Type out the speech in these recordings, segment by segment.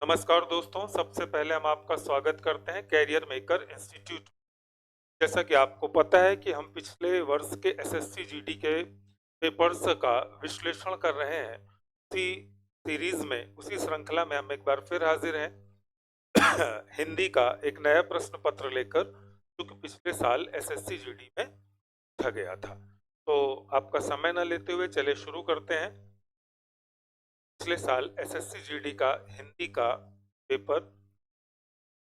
नमस्कार दोस्तों, सबसे पहले हम आपका स्वागत करते हैं कैरियर मेकर इंस्टीट्यूट। जैसा कि आपको पता है कि हम पिछले वर्ष के एसएससी जीडी के पेपर्स का विश्लेषण कर रहे हैं। उसी सीरीज में, उसी श्रृंखला में हम एक बार फिर हाजिर हैं हिंदी का एक नया प्रश्न पत्र लेकर, जो कि पिछले साल एसएससी जीडी में पूछा गया था। तो आपका समय न लेते हुए चले शुरू करते हैं। पिछले साल एसएससी जीडी का हिंदी का पेपर,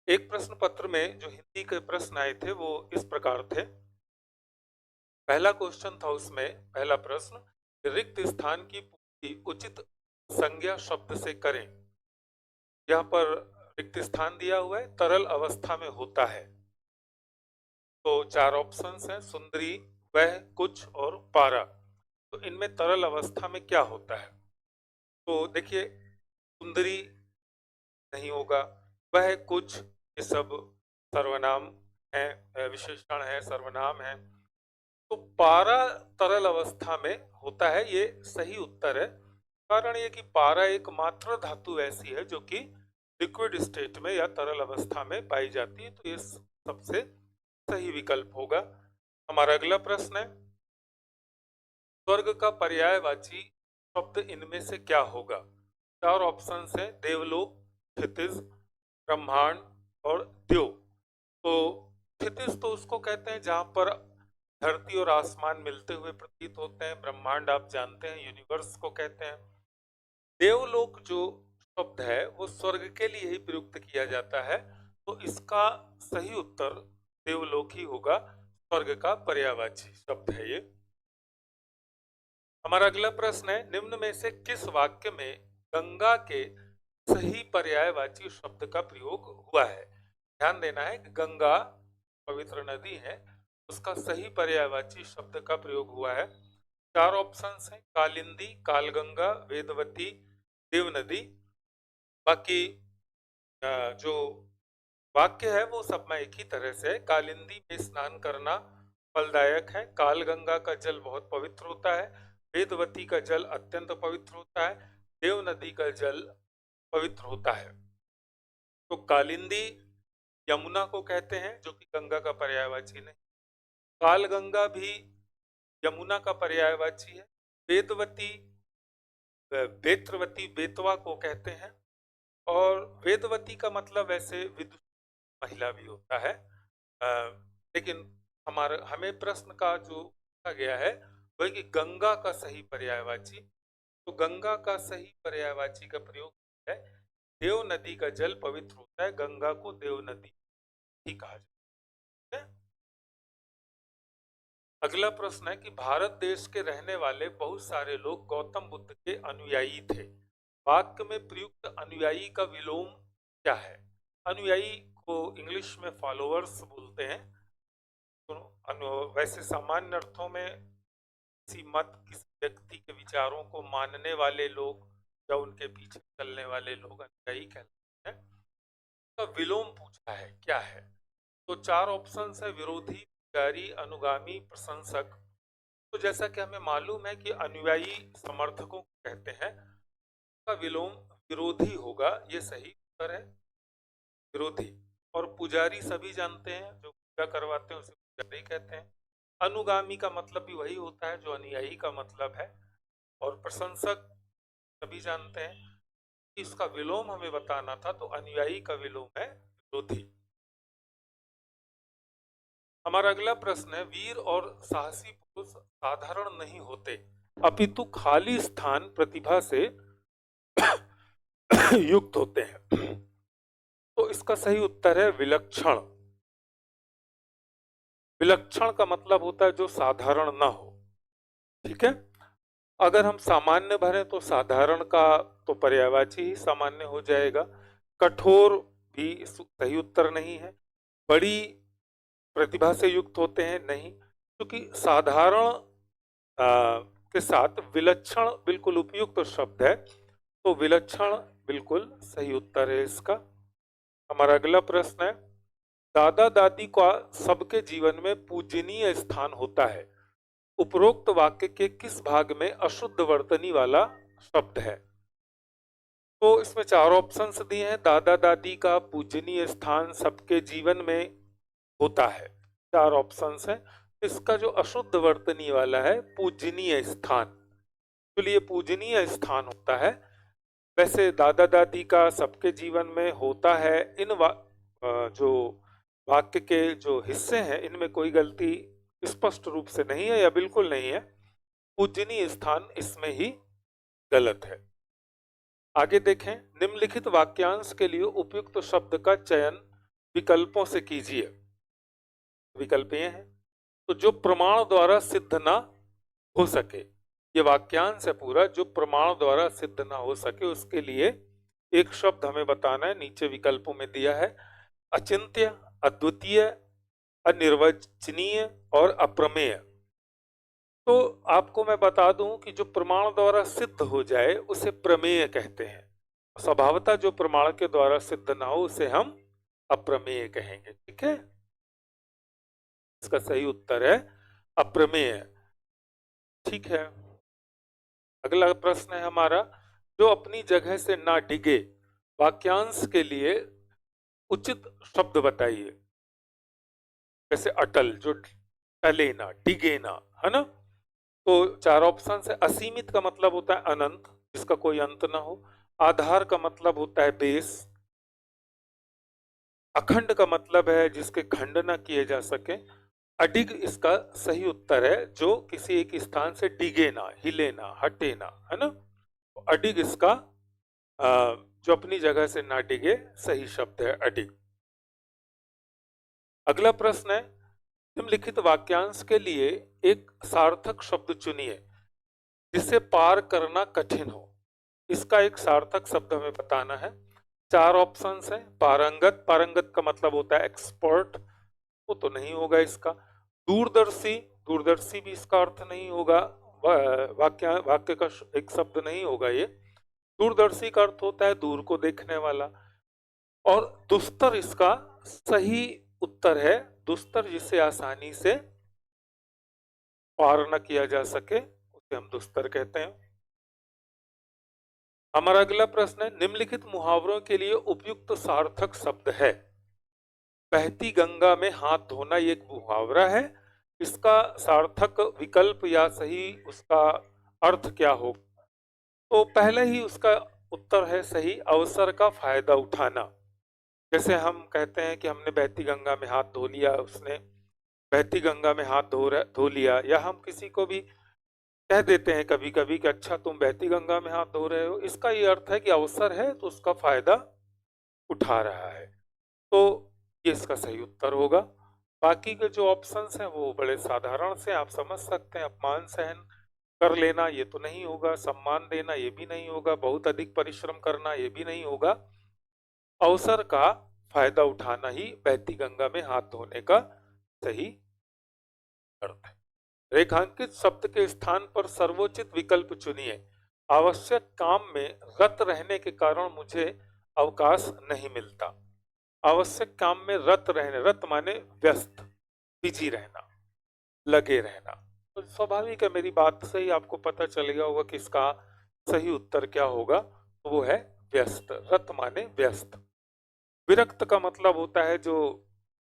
एक प्रश्न पत्र में जो हिंदी के प्रश्न आए थे वो इस प्रकार थे। पहला क्वेश्चन था, उसमें पहला प्रश्न, रिक्त स्थान की पूर्ति उचित संज्ञा शब्द से करें। यहाँ पर रिक्त स्थान दिया हुआ है, तरल अवस्था में होता है। तो चार ऑप्शंस हैं, सुंदरी, वह, कुछ और पारा। तो इनमें तरल अवस्था में क्या होता है? तो देखिए, सुंदरी नहीं होगा, वह, कुछ, ये सब सर्वनाम है, विशेषण है, सर्वनाम है। तो पारा तरल अवस्था में होता है, ये सही उत्तर है। कारण ये कि पारा एकमात्र धातु ऐसी है जो कि लिक्विड स्टेट में या तरल अवस्था में पाई जाती है। तो ये सबसे सही विकल्प होगा। हमारा अगला प्रश्न है, स्वर्ग का पर्यायवाची शब्द इनमें से क्या होगा? चार ऑप्शंस है, देवलोक, क्षितिज, ब्रह्मांड और द्यो। तो क्षितिज तो उसको कहते हैं जहां पर धरती और आसमान मिलते हुए प्रतीत होते हैं। ब्रह्मांड आप जानते हैं, यूनिवर्स को कहते हैं। देवलोक जो शब्द है वो स्वर्ग के लिए ही प्रयुक्त किया जाता है। तो इसका सही उत्तर देवलोक ही होगा, स्वर्ग का पर्यायवाची शब्द है ये। हमारा अगला प्रश्न है, निम्न में से किस वाक्य में गंगा के सही पर्यायवाची शब्द का प्रयोग हुआ है? ध्यान देना है कि गंगा पवित्र नदी है, उसका सही पर्यायवाची शब्द का प्रयोग हुआ है। चार ऑप्शंस हैं, कालिंदी, कालगंगा, वेदवती, देवनदी। बाकी जो वाक्य है वो सब में एक ही तरह से है। कालिंदी में स्नान करना फलदायक है, कालगंगा का जल बहुत पवित्र होता है, वेदवती का जल अत्यंत पवित्र होता है, देव नदी का जल पवित्र होता है। तो कालिंदी यमुना को कहते हैं, जो कि गंगा का पर्यायवाची नहीं। कालगंगा भी यमुना का पर्यायवाची है। वेदवती बेत्रवती बेतवा को कहते हैं। और वेदवती का मतलब वैसे विदुषी महिला भी होता है। लेकिन हमें प्रश्न का जो पूछा गया है वह कि गंगा का सही पर्यायवाची। तो गंगा का सही पर्यायवाची का प्रयोग है, देव नदी का जल पवित्र होता है, गंगा को देव नदी ही कहा जाता है। अगला प्रश्न है कि भारत देश के रहने वाले बहुत सारे लोग गौतम बुद्ध के अनुयायी थे। वाक्य में प्रयुक्त अनुयायी का विलोम क्या है? अनुयायी को इंग्लिश में फॉलोअर्स बोलते हैं। तो वैसे सामान्य अर्थों में किसी मत, किसी व्यक्ति के विचारों को मानने वाले लोग या उनके पीछे चलने वाले लोग अनुयायी कहलाते हैं। तो विलोम पूछा है, क्या है? तो चार ऑप्शंस है, विरोधी, पुजारी, अनुगामी, प्रशंसक। तो जैसा कि हमें मालूम है कि अनुयायी समर्थकों को कहते हैं, का विलोम विरोधी होगा, ये सही उत्तर है, विरोधी। और पुजारी सभी जानते हैं, जो पूजा करवाते हैं उसे पुजारी कहते हैं। अनुगामी का मतलब भी वही होता है जो अनुयायी का मतलब है। और प्रशंसक सभी जानते हैं। इसका विलोम हमें बताना था, तो अनुयायी का विलोम है विरोधी। हमारा अगला प्रश्न है, वीर और साहसी पुरुष साधारण नहीं होते, अपितु खाली स्थान प्रतिभा से युक्त होते हैं। तो इसका सही उत्तर है विलक्षण। विलक्षण का मतलब होता है जो साधारण ना हो। ठीक है, अगर हम सामान्य भरें तो साधारण का तो पर्यायवाची ही सामान्य हो जाएगा। कठोर भी सही उत्तर नहीं है। बड़ी प्रतिभा से युक्त होते हैं, नहीं, क्योंकि साधारण के साथ विलक्षण बिल्कुल उपयुक्त शब्द है। तो विलक्षण बिल्कुल सही उत्तर है इसका। हमारा अगला प्रश्न है, दादा दादी का सबके जीवन में पूजनीय स्थान होता है, उपरोक्त वाक्य के किस भाग में अशुद्ध वर्तनी वाला शब्द है? तो इसमें चार ऑप्शंस दिए हैं। दादा दादी का पूजनीय स्थान सबके जीवन में होता है, चार ऑप्शंस हैं। इसका जो अशुद्ध वर्तनी वाला है पूजनीय स्थान, तो ये पूजनीय स्थान होता है। वैसे दादा दादी का सबके जीवन में होता है, जो वाक्य के जो हिस्से हैं इनमें कोई गलती स्पष्ट रूप से नहीं है या बिल्कुल नहीं है। पूजनीय स्थान इसमें ही गलत है। आगे देखें, निम्नलिखित वाक्यांश के लिए उपयुक्त शब्द का चयन विकल्पों से कीजिए। विकल्प ये हैं, तो जो प्रमाण द्वारा सिद्ध ना हो सके, ये वाक्यांश है पूरा, जो प्रमाण द्वारा सिद्ध ना हो सके उसके लिए एक शब्द हमें बताना है, नीचे विकल्पों में दिया है। अचिंत्य, अद्वितीय, अनिर्वचनीय और अप्रमेय। तो आपको मैं बता दूं कि जो प्रमाण द्वारा सिद्ध हो जाए उसे प्रमेय कहते हैं। स्वभावतः जो प्रमाण के द्वारा सिद्ध ना हो उसे हम अप्रमेय कहेंगे। ठीक है, इसका सही उत्तर है अप्रमेय। ठीक है, अगला प्रश्न है हमारा, जो अपनी जगह से ना डिगे, वाक्यांश के लिए उचित शब्द बताइए। जैसे अटल, जो टले ना, डिगे ना, है ना। तो चार ऑप्शन है। असीमित का मतलब होता है अनंत, जिसका कोई अंत ना हो। आधार का मतलब होता है बेस। अखंड का मतलब है जिसके खंड ना किए जा सके। अडिग इसका सही उत्तर है, जो किसी एक स्थान से डिगे ना, हिले ना, हटे ना, है ना। तो अडिग इसका जो अपनी जगह से ना डिगे, सही शब्द है अडिग। अगला प्रश्न है, निम्नलिखित वाक्यांश के लिए एक सार्थक शब्द चुनिए जिसे पार करना कठिन हो। इसका एक सार्थक शब्द हमें बताना है। चार ऑप्शंस हैं। पारंगत, पारंगत का मतलब होता है एक्सपर्ट, वो तो नहीं होगा इसका। दूरदर्शी, दूरदर्शी भी इसका अर्थ नहीं होगा, वाक्य का एक शब्द नहीं होगा ये। दूरदर्शी का अर्थ होता है दूर को देखने वाला। और दुस्तर इसका सही उत्तर है, दुस्तर जिसे आसानी से पार न किया जा सके उसे हम दुस्तर कहते हैं। हमारा अगला प्रश्न है, निम्नलिखित मुहावरों के लिए उपयुक्त सार्थक शब्द है। बहती गंगा में हाथ धोना ये एक मुहावरा है, इसका सार्थक विकल्प या सही उसका अर्थ क्या हो? तो पहले ही उसका उत्तर है सही, अवसर का फायदा उठाना। जैसे हम कहते हैं कि हमने बहती गंगा में हाथ धो लिया, उसने बहती गंगा में हाथ धो लिया, या हम किसी को भी कह देते हैं कभी कभी कि अच्छा तुम बहती गंगा में हाथ धो रहे हो, इसका ये अर्थ है कि अवसर है तो उसका फायदा उठा रहा है। तो ये इसका सही उत्तर होगा। बाकी के जो ऑप्शंस हैं वो बड़े साधारण से आप समझ सकते हैं। अपमान सहन कर लेना ये तो नहीं होगा, सम्मान देना ये भी नहीं होगा, बहुत अधिक परिश्रम करना ये भी नहीं होगा। अवसर का फायदा उठाना ही बहती गंगा में हाथ धोने का सही अर्थ है। रेखांकित शब्द के स्थान पर सर्वोचित विकल्प चुनिए। आवश्यक काम में रत रहने के कारण मुझे अवकाश नहीं मिलता। आवश्यक काम में रत रहने, रत माने व्यस्त, बिजी रहना, लगे रहना। तो स्वाभाविक है, मेरी बात से ही आपको पता चल गया होगा कि इसका सही उत्तर क्या होगा। तो वो है व्यस्त, रत माने व्यस्त। विरक्त का मतलब होता है जो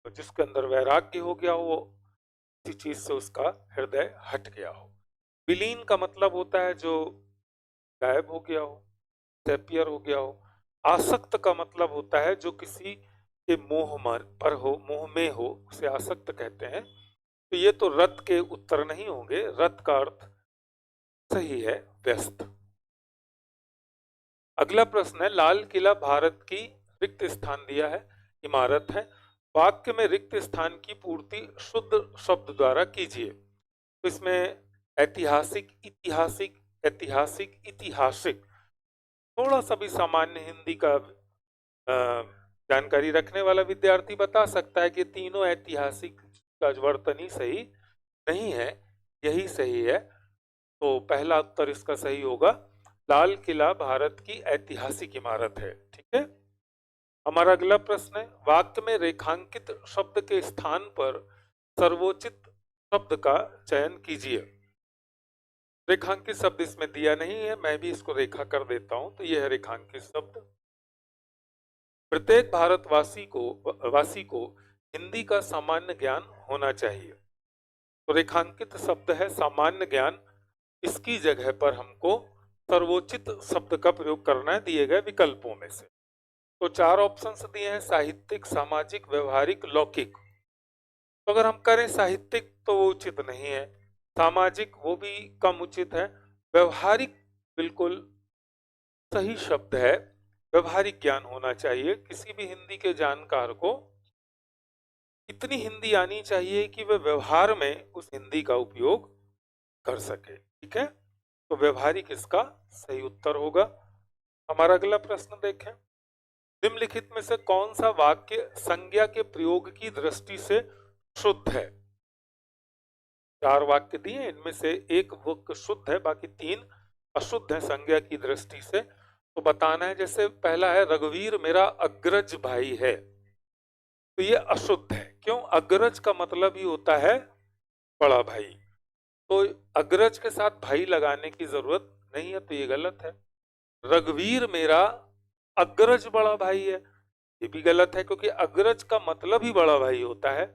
जिसके अंदर वैराग्य हो गया हो, किसी चीज से उसका हृदय हट गया हो। विलीन का मतलब होता है जो गायब हो गया हो, डिसअपियर हो गया हो। आसक्त का मतलब होता है जो किसी के मोह पर हो, मोह में हो, उसे आसक्त कहते हैं। तो ये तो रत के उत्तर नहीं होंगे, रत का अर्थ सही है व्यस्त। अगला प्रश्न है, लाल किला भारत की रिक्त स्थान दिया है, इमारत है। वाक्य में रिक्त स्थान की पूर्ति शुद्ध शब्द द्वारा कीजिए। तो इसमें ऐतिहासिक, ऐतिहासिक, ऐतिहासिक, ऐतिहासिक, थोड़ा सा भी सामान्य हिंदी का जानकारी रखने वाला विद्यार्थी बता सकता है कि तीनों ऐतिहासिक का वर्तनी सही नहीं है, यही सही है। तो पहला उत्तर इसका सही होगा, लाल किला भारत की ऐतिहासिक इमारत है। ठीक है, हमारा अगला प्रश्न है, वाक्य में रेखांकित शब्द के स्थान पर सर्वोचित शब्द का चयन कीजिए। रेखांकित शब्द इसमें दिया नहीं है, मैं भी इसको रेखा कर देता हूं। तो यह है रेखांकित शब्द। प्रत्येक वासी को हिंदी का सामान्य ज्ञान होना चाहिए। तो रेखांकित शब्द है सामान्य ज्ञान, इसकी जगह पर हमको सर्वोचित शब्द का प्रयोग करना है दिए गए विकल्पों में से। तो 4 ऑप्शंस दिए हैं, साहित्यिक, सामाजिक, व्यवहारिक, लौकिक। तो अगर हम करें साहित्यिक तो वो उचित नहीं है, सामाजिक वो भी कम उचित है, व्यवहारिक बिल्कुल सही शब्द है। व्यवहारिक ज्ञान होना चाहिए, किसी भी हिंदी के जानकार को इतनी हिंदी आनी चाहिए कि वह व्यवहार में उस हिंदी का उपयोग कर सके। ठीक है, तो व्यवहारिक इसका सही उत्तर होगा। हमारा अगला प्रश्न देखें, निम्नलिखित में से कौन सा वाक्य संज्ञा के प्रयोग की दृष्टि से शुद्ध है? 4 वाक्य दिए, इनमें से एक वाक्य शुद्ध है, बाकी 3 अशुद्ध है संज्ञा की दृष्टि से। तो बताना है, जैसे पहला है रघुवीर मेरा अग्रज भाई है, तो ये अशुद्ध है। क्यों? अग्रज का मतलब ही होता है बड़ा भाई, तो अग्रज के साथ भाई लगाने की जरूरत नहीं है, तो ये गलत है। रघुवीर मेरा अग्रज बड़ा भाई है, ये भी गलत है, क्योंकि अग्रज का मतलब ही बड़ा भाई होता है,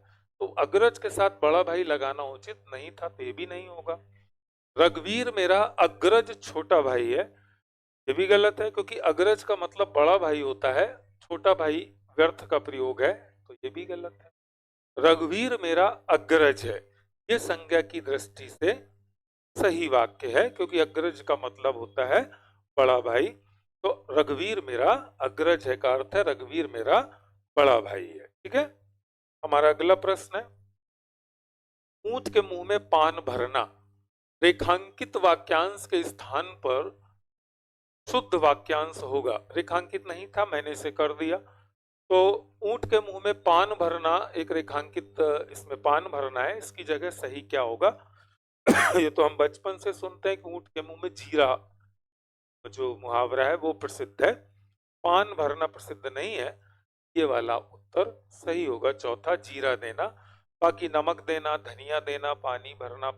तो अग्रज के साथ बड़ा भाई लगाना उचित नहीं था, तो ये भी नहीं होगा। रघुवीर मेरा अग्रज छोटा भाई है, ये भी गलत है, क्योंकि अग्रज का मतलब बड़ा भाई होता है, छोटा भाई व्यर्थ का प्रयोग है, तो ये भी गलत है। रघुवीर मेरा अग्रज है, ये संज्ञा की दृष्टि से सही वाक्य है, क्योंकि अग्रज का मतलब होता है बड़ा भाई। तो रघुवीर मेरा अग्रज है का अर्थ है रघुवीर मेरा बड़ा भाई है। ठीक है, हमारा अगला प्रश्न है, ऊंट के मुंह में पान भरना रेखांकित वाक्यांश के स्थान पर शुद्ध वाक्यांश होगा। रेखांकित नहीं था, मैंने इसे कर दिया। तो ऊंट के मुंह में पान भरना एक रेखांकित, इसमें पान भरना है, इसकी जगह सही क्या होगा? ये तो हम बचपन से सुनते हैं कि ऊंट के मुंह में जीरा, जो मुहावरा है वो प्रसिद्ध है, पान भरना प्रसिद्ध नहीं है। ये वाला उत्तर सही होगा, चौथा जीरा देना। बाकी नमक देना, धनिया देना, पानी भरना,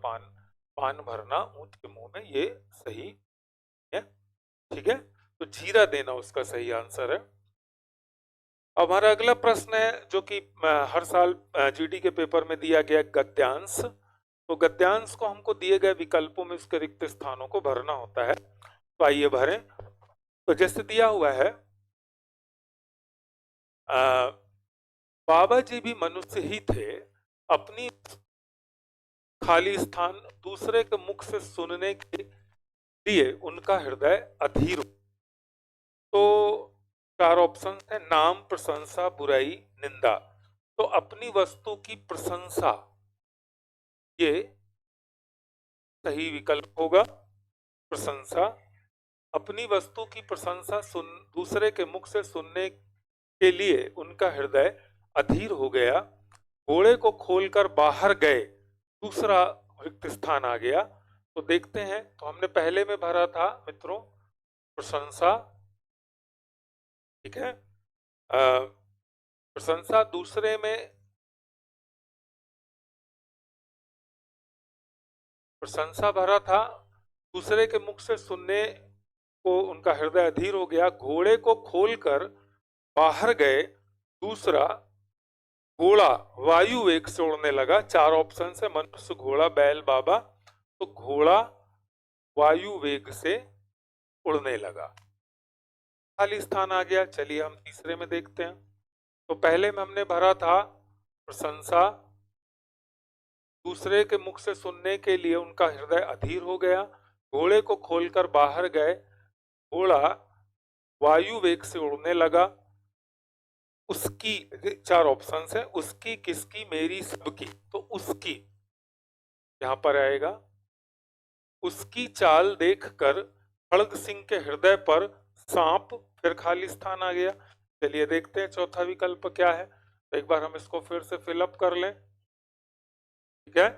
पान भरना ऊंट के मुंह में, ये सही है। ठीक है, तो जीरा देना उसका सही आंसर है। हमारा अगला प्रश्न है, जो कि हर साल जीडी के पेपर में दिया गया गद्यांश। तो गद्यांश को हमको दिए गए विकल्पों में उसके रिक्त स्थानों को भरना होता है, तो आइए भरें। तो जैसे दिया हुआ है, बाबा जी भी मनुष्य ही थे, अपनी खाली स्थान दूसरे के मुख से सुनने के लिए उनका हृदय अधीर। तो 4 ऑप्शन है, नाम, प्रशंसा, बुराई, निंदा। तो अपनी वस्तु की प्रशंसा, ये सही विकल्प होगा। प्रशंसा, अपनी वस्तु की प्रशंसा दूसरे के मुख से सुनने के लिए उनका हृदय अधीर हो गया। घोड़े को खोलकर बाहर गए, दूसरा रिक्त स्थान आ गया। तो देखते हैं, तो हमने पहले में भरा था मित्रों प्रशंसा। ठीक है, प्रशंसा दूसरे में, प्रशंसा भरा था, दूसरे के मुख से सुनने को उनका हृदय अधीर हो गया। घोड़े को खोलकर बाहर गए, दूसरा घोड़ा वायु वेग से उड़ने लगा। 4 ऑप्शन है, मनुष्य, घोड़ा, बैल, बाबा। तो घोड़ा वायु वेग से उड़ने लगा, खाली स्थान आ गया। चलिए हम तीसरे में देखते हैं। तो पहले में हमने भरा था प्रशंसा, दूसरे के मुख से सुनने के लिए उनका हृदय अधीर हो गया। घोड़े को खोलकर बाहर गए, घोड़ा वायु वेग से उड़ने लगा। उसकी, 4 ऑप्शन है, उसकी, किसकी, मेरी, सबकी। तो उसकी यहां पर आएगा। उसकी चाल देखकर खड़ग सिंह के हृदय पर सांप, फिर खाली स्थान आ गया। चलिए देखते हैं चौथा विकल्प क्या है। तो एक बार हम इसको फिर से फिलअप कर लें। ठीक है,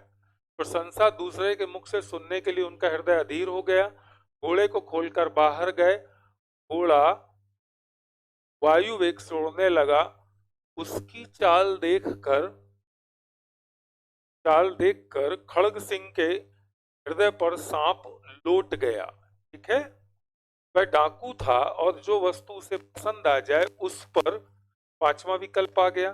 प्रशंसा दूसरे के मुख से सुनने के लिए उनका हृदय अधीर हो गया। घोड़े को खोलकर बाहर गए, घोड़ा वायु वेग से उड़ने लगा। उसकी चाल देखकर खड़ग सिंह के हृदय पर सांप लोट गया। ठीक है, वह डाकू था और जो वस्तु उसे पसंद आ जाए उस पर, पांचवा विकल्प आ गया।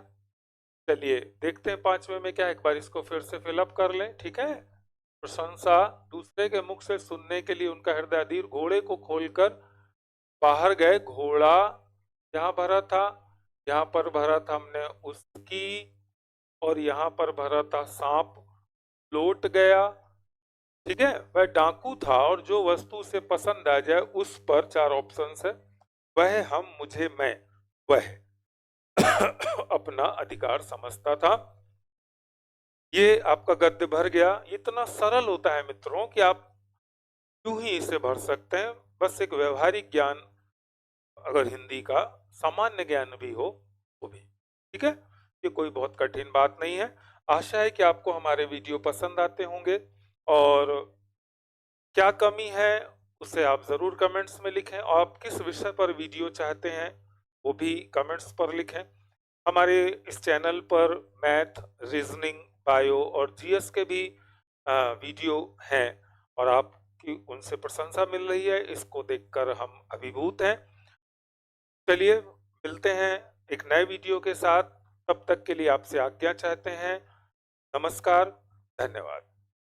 चलिए देखते हैं पांचवे में क्या है, एक बार इसको फिर से फिलअप कर लें। ठीक है, प्रशंसा, दूसरे के मुख से सुनने के लिए उनका हृदय अधीर, घोड़े को खोलकर बाहर गए। घोड़ा यहाँ भरा था, यहाँ पर भरा था हमने उसकी, और यहाँ पर भरा था सांप लौट गया। ठीक है, वह डाकू था और जो वस्तु उसे पसंद आ जाए उस पर, चार ऑप्शंस है, वह, हम, मुझे, मैं, वह अपना अधिकार समझता था। ये आपका गद्य भर गया। इतना सरल होता है मित्रों कि आप यूं ही इसे भर सकते हैं, बस एक व्यवहारिक ज्ञान, अगर हिंदी का सामान्य ज्ञान भी हो वो भी। ठीक है, ये कोई बहुत कठिन बात नहीं है। आशा है कि आपको हमारे वीडियो पसंद आते होंगे, और क्या कमी है उसे आप जरूर कमेंट्स में लिखें, और आप किस विषय पर वीडियो चाहते हैं वो भी कमेंट्स पर लिखें। हमारे इस चैनल पर मैथ, रीजनिंग, बायो और जीएस के भी वीडियो हैं, और आपकी उनसे प्रशंसा मिल रही है, इसको देखकर हम अभिभूत हैं। चलिए मिलते हैं एक नए वीडियो के साथ, तब तक के लिए आपसे आज्ञा चाहते हैं। नमस्कार, धन्यवाद।